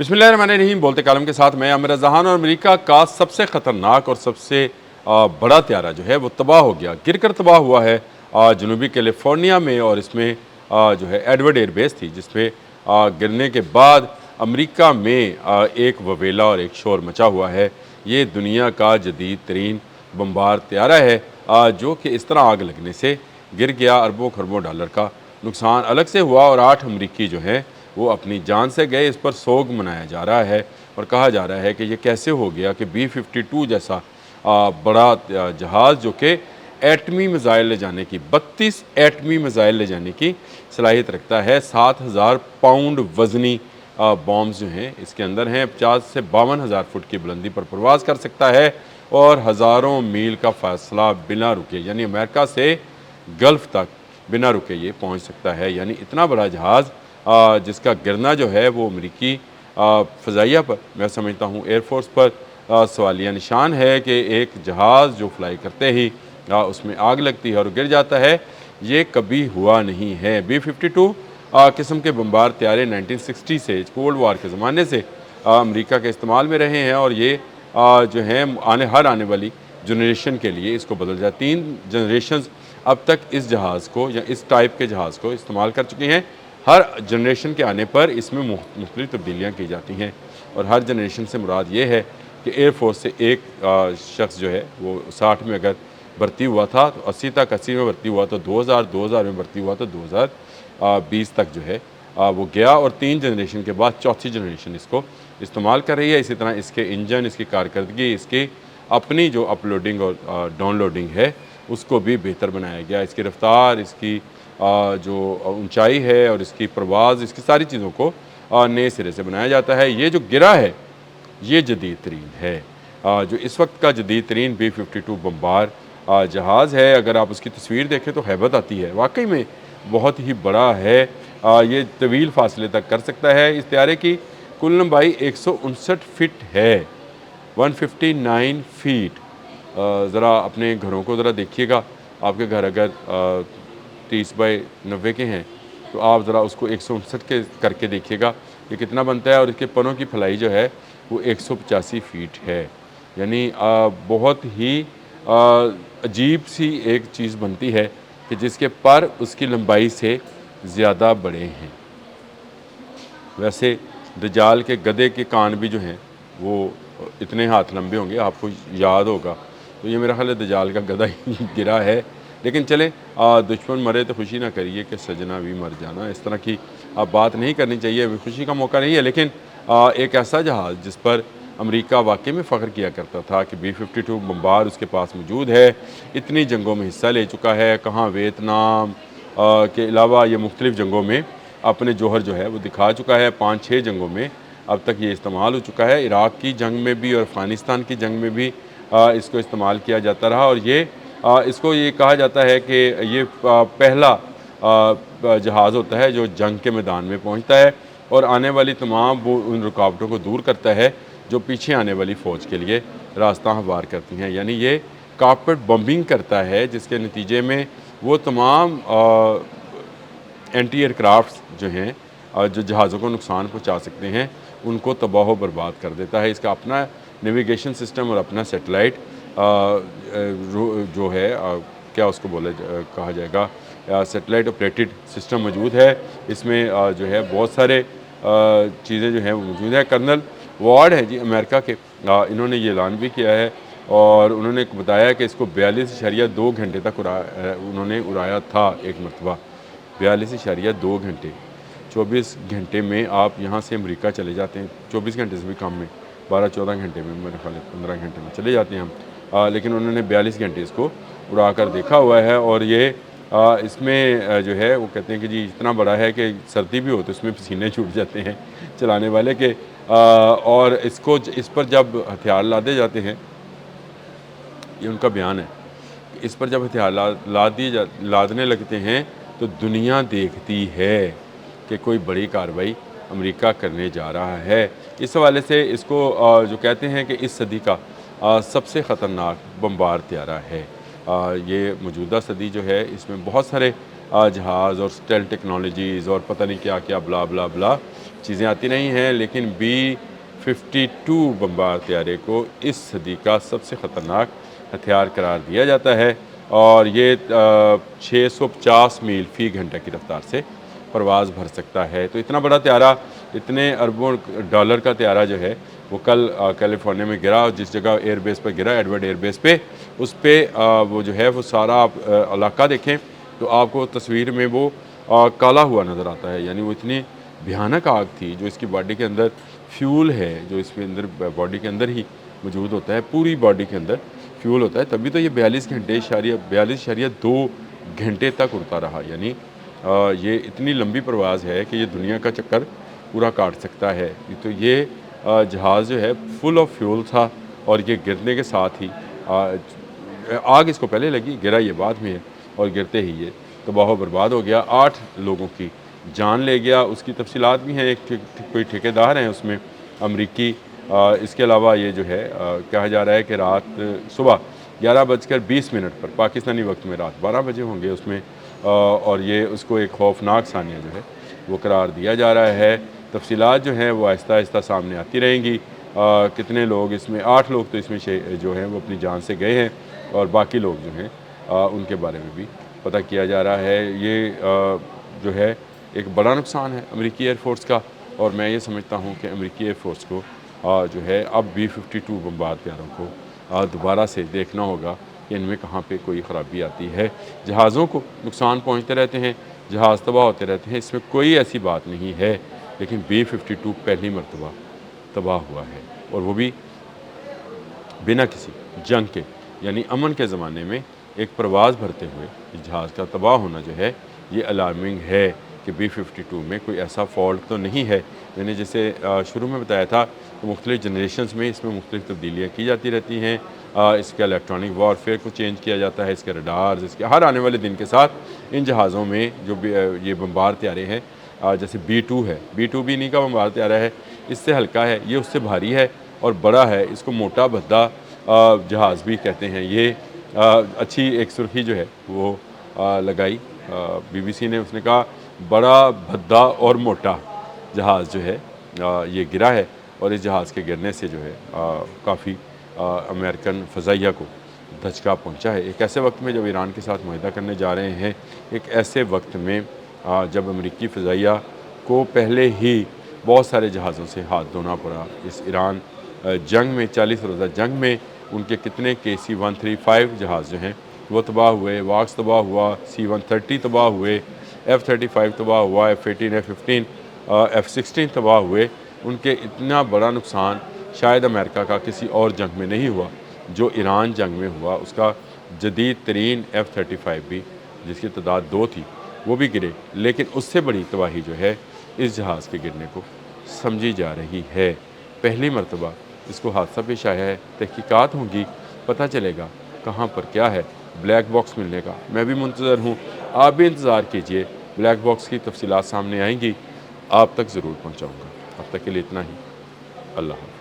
बिस्मिल्लाहिर्रहमानिर्रहीम। बोलते कालम के साथ मैं आमिर जहान। और अमेरिका का सबसे ख़तरनाक और सबसे बड़ा त्यारा जो है वो तबाह हो गया, गिर कर तबाह हुआ है जनूबी कैलिफोर्निया में। और इसमें जो है एडवर्ड एयरबेस थी, जिसमें गिरने के बाद अमेरिका में एक ववेला और एक शोर मचा हुआ है। ये दुनिया का जदीद तरीन बम्बार त्यारा है जो कि इस तरह आग लगने से गिर गया। अरबों खरबों डॉलर का नुकसान अलग से हुआ और 8 अमरीकी जो हैं वो अपनी जान से गए। इस पर सोग मनाया जा रहा है और कहा जा रहा है कि ये कैसे हो गया कि B-52 जैसा बड़ा जहाज़ जो कि एटमी मिज़ाइल ले जाने की 32 एटमी मिज़ाइल ले जाने की सलाहियत रखता है। 7,000 पाउंड वज़नी बॉम्ब्स जो हैं इसके अंदर हैं। 50 से 52,000 फुट की बुलंदी पर परवाज़ कर सकता है और हज़ारों मील का फासला बिना रुके, यानी अमेरिका से गल्फ़ तक बिना रुके ये पहुंच सकता है। यानी इतना बड़ा जहाज़ जिसका गिरना जो है वो अमरीकी फ़ज़ाइया पर, मैं समझता हूँ एयरफोर्स पर सवालिया निशान है कि एक जहाज़ जो फ्लाई करते ही उसमें आग लगती है और गिर जाता है, ये कभी हुआ नहीं है। B-52 किस्म के बम्बार त्यारे 1960 से, कोल्ड वार के ज़माने से अमरीका के इस्तेमाल में रहे हैं। और ये जो है हर आने वाली जनरेशन के लिए इसको बदल जाए। 3 जनरेशन अब तक इस जहाज़ को या इस टाइप के जहाज़ को इस्तेमाल कर चुके हैं। हर जनरेशन के आने पर इसमें मुख्तलिफ तब्दीलियाँ की जाती हैं और हर जनरेशन से मुराद ये है कि एयरफोर्स से एक शख्स जो है वो 60 में अगर भर्ती हुआ था तो 80 तक, 80 में भर्ती हुआ तो 2000 में भर्ती हुआ तो 2020 तक जो है वो गया। और 3 जनरेशन के बाद चौथी जनरेशन इसको इस्तेमाल कर रही है। इसी तरह इसके इंजन, इसकी कारकर्दगी, इसकी अपनी जो अपलोडिंग और डाउनलोडिंग है उसको भी बेहतर बनाया गया। इसकी रफ्तार, इसकी जो ऊंचाई है और इसकी परवाज़, इसकी सारी चीज़ों को नए सिरे से बनाया जाता है। ये जो गिरा है ये जदीद तरीन है, जो इस वक्त का जदीद तरीन B-52 बम्बार जहाज़ है। अगर आप उसकी तस्वीर देखें तो हैबत आती है, वाकई में बहुत ही बड़ा है। ये तवील फासले तक कर सकता है। इस त्यारे की कुल लंबाई 159 फिट है, 159 फीट। ज़रा अपने घरों को ज़रा देखिएगा। आपके घर अगर 30 बाई 90 के हैं तो आप ज़रा उसको 159 के करके देखिएगा ये कितना बनता है। और इसके परों की फलाई जो है वो 185 फीट है। यानी बहुत ही अजीब सी एक चीज़ बनती है कि जिसके पर उसकी लंबाई से ज़्यादा बड़े हैं। वैसे दजाल के गधे के कान भी जो हैं वो इतने हाथ लंबे होंगे, आपको याद होगा। तो ये मेरा ख्याल है दजाल का गधा ही गिरा है। लेकिन चले, दुश्मन मरे तो खुशी ना करिए कि सजना भी मर जाना, इस तरह की अब बात नहीं करनी चाहिए। अभी खुशी का मौका नहीं है। लेकिन एक ऐसा जहाज़ जिस पर अमेरिका वाकई में फ़ख्र किया करता था कि B-52 बम्बार उसके पास मौजूद है, इतनी जंगों में हिस्सा ले चुका है। कहाँ वियतनाम के अलावा ये मुख्तलिफ़ जंगों में अपने जौहर जो है वो दिखा चुका है। 5-6 जंगों में अब तक ये इस्तेमाल हो चुका है। इराक़ की जंग में भी और अफ़गानिस्तान की जंग में भी इसको इस्तेमाल किया जाता रहा। और ये इसको ये कहा जाता है कि ये पहला जहाज़ होता है जो जंग के मैदान में पहुंचता है और आने वाली तमाम वो उन रुकावटों को दूर करता है जो पीछे आने वाली फ़ौज के लिए रास्ता हमवार करती हैं। यानी ये कारपेट बम्बिंग करता है, जिसके नतीजे में वो तमाम एंटी एयरक्राफ्ट जो हैं जो जहाज़ों को नुकसान पहुंचा सकते हैं उनको तबाह बर्बाद कर देता है। इसका अपना नेविगेशन सिस्टम और अपना सेटेलाइट जो है क्या उसको कहा जाएगा, सेटेलाइट ऑपरेटेड सिस्टम मौजूद है। इसमें जो है बहुत सारे चीज़ें जो हैं वो मौजूद है। कर्नल वार्ड है जी अमेरिका के, इन्होंने ये ऐलान भी किया है और उन्होंने बताया कि इसको 42.2 घंटे तक उन्होंने उड़ाया था एक मरतबा। 42.2 घंटे, 24 घंटे में आप यहाँ से अमेरिका चले जाते हैं। 24 घंटे से भी कम में, 12-14 घंटे में, मेरे ख्याल 15 घंटे में चले जाते हैं हम। लेकिन उन्होंने 42 घंटे इसको उड़ा कर देखा हुआ है। और ये इसमें जो है वो कहते हैं कि जी इतना बड़ा है कि सर्दी भी हो तो इसमें पसीने छूट जाते हैं चलाने वाले के। और इस पर जब हथियार लादे जाते हैं, ये उनका बयान है, इस पर जब हथियार लादने लगते हैं तो दुनिया देखती है कि कोई बड़ी कार्रवाई अमेरिका करने जा रहा है। इस हवाले से इसको जो कहते हैं कि इस सदी का सबसे ख़तरनाक बम्बार त्यारा है। ये मौजूदा सदी जो है इसमें बहुत सारे जहाज़ और स्टेल टेक्नोलॉजीज़ और पता नहीं क्या क्या ब्ला ब्ला ब्ला چیزیں آتی نہیں ہیں، لیکن B-52 بمبار طیارے کو اس صدی کا سب سے خطرناک ہتھیار قرار دیا جاتا ہے، اور یہ 650 میل فی گھنٹہ کی رفتار سے پرواز بھر سکتا ہے۔ تو اتنا بڑا طیارہ، اتنے اربوں ڈالر کا طیارہ جو ہے وہ کل کیلیفورنیا میں گرا، اور جس جگہ ایئر بیس پہ گرا، ایڈورڈ ایئر بیس پہ، اس پہ وہ جو ہے وہ سارا آپ علاقہ دیکھیں تو آپ کو تصویر میں وہ کالا ہوا نظر آتا ہے، یعنی وہ اتنی بھیانک آگ تھی جو اس کی باڈی کے اندر فیول ہے، جو اس کے اندر باڈی کے اندر ہی موجود ہوتا ہے، پوری باڈی کے اندر فیول ہوتا ہے، تبھی تو یہ 42.2 گھنٹے تک اڑتا رہا، یعنی یہ اتنی لمبی پرواز ہے کہ یہ دنیا کا چکر پورا کاٹ سکتا ہے۔ تو یہ جہاز جو ہے فل آف فیول تھا، اور یہ گرنے کے ساتھ ہی آگ اس کو پہلے لگی، گرا یہ بعد میں ہے، اور گرتے ہی یہ تباہ و برباد ہو گیا، 8 لوگوں کی جان لے گیا۔ اس کی تفصیلات بھی ہیں، ایک کوئی ٹھیکیدار ہیں اس میں امریکی۔ اس کے علاوہ یہ جو ہے کہا جا رہا ہے کہ صبح 11:20 پر پاکستانی وقت میں رات 12 بجے ہوں گے اس میں، اور یہ اس کو ایک خوفناک ثانیہ جو ہے وہ قرار دیا جا رہا ہے۔ تفصیلات جو ہیں وہ آہستہ آہستہ سامنے آتی رہیں گی۔ کتنے لوگ اس میں، 8 لوگ تو اس میں جو ہیں وہ اپنی جان سے گئے ہیں، اور باقی لوگ جو ہیں ان کے بارے میں بھی پتہ کیا جا رہا ہے۔ یہ جو ہے ایک بڑا نقصان ہے امریکی ایئر فورس کا، اور میں یہ سمجھتا ہوں کہ امریکی ایئر فورس کو جو ہے اب B-52 بمبار طیاروں کو دوبارہ سے دیکھنا ہوگا کہ ان میں کہاں پہ کوئی خرابی آتی ہے۔ جہازوں کو نقصان پہنچتے رہتے ہیں، جہاز تباہ ہوتے رہتے ہیں، اس میں کوئی ایسی بات نہیں ہے، لیکن B-52 پہلی مرتبہ تباہ ہوا ہے، اور وہ بھی بنا کسی جنگ کے، یعنی امن کے زمانے میں ایک پرواز بھرتے ہوئے اس جہاز کا تباہ ہونا جو ہے یہ الارمنگ ہے کہ B-52 میں کوئی ایسا فالٹ تو نہیں ہے۔ میں نے جیسے شروع میں بتایا تھا کہ مختلف جنریشنز میں اس میں مختلف تبدیلیاں کی جاتی رہتی ہیں، اس کے الیکٹرانک وارفیئر کو چینج کیا جاتا ہے، اس کے ریڈارز، اس کے ہر آنے والے دن کے ساتھ ان جہازوں میں جو یہ بمبار طیارے ہیں، جیسے B-2 ہے، B-2 بھی انہی کا بمبار طیارہ ہے، اس سے ہلکا ہے، یہ اس سے بھاری ہے اور بڑا ہے، اس کو موٹا بھدا جہاز بھی کہتے ہیں۔ یہ اچھی ایک سرخی جو ہے وہ لگائی BBC نے، اس نے کہا بڑا بھدا اور موٹا جہاز جو ہے یہ گرا ہے، اور اس جہاز کے گرنے سے جو ہے کافی امریکن فضائیہ کو دھچکا پہنچا ہے، ایک ایسے وقت میں جب ایران کے ساتھ معاہدہ کرنے جا رہے ہیں، ایک ایسے وقت میں جب امریکی فضائیہ کو پہلے ہی بہت سارے جہازوں سے ہاتھ دھونا پڑا اس ایران جنگ میں، 40 روزہ جنگ میں۔ ان کے کتنے KC-135 جہاز جو ہیں وہ تباہ ہوئے، واکس تباہ ہوا، C-130 تباہ ہوئے، F-35 تباہ ہوا، F-18 F-15 F-16 تباہ ہوئے۔ ان کے اتنا بڑا نقصان شاید امریکہ کا کسی اور جنگ میں نہیں ہوا جو ایران جنگ میں ہوا۔ اس کا جدید ترین F-35 بھی، جس کی تعداد 2 تھی، وہ بھی گرے، لیکن اس سے بڑی تباہی جو ہے اس جہاز کے گرنے کو سمجھی جا رہی ہے۔ پہلی مرتبہ اس کو حادثہ پیش آیا ہے، تحقیقات ہوں گی، پتہ چلے گا کہاں پر کیا ہے، بلیک باکس ملنے کا میں بھی منتظر ہوں، آپ بھی انتظار کیجئے، بلیک باکس کی تفصیلات سامنے آئیں گی، آپ تک ضرور پہنچاؤں گا۔ اب تک کے لیے اتنا ہی، اللہ حافظ۔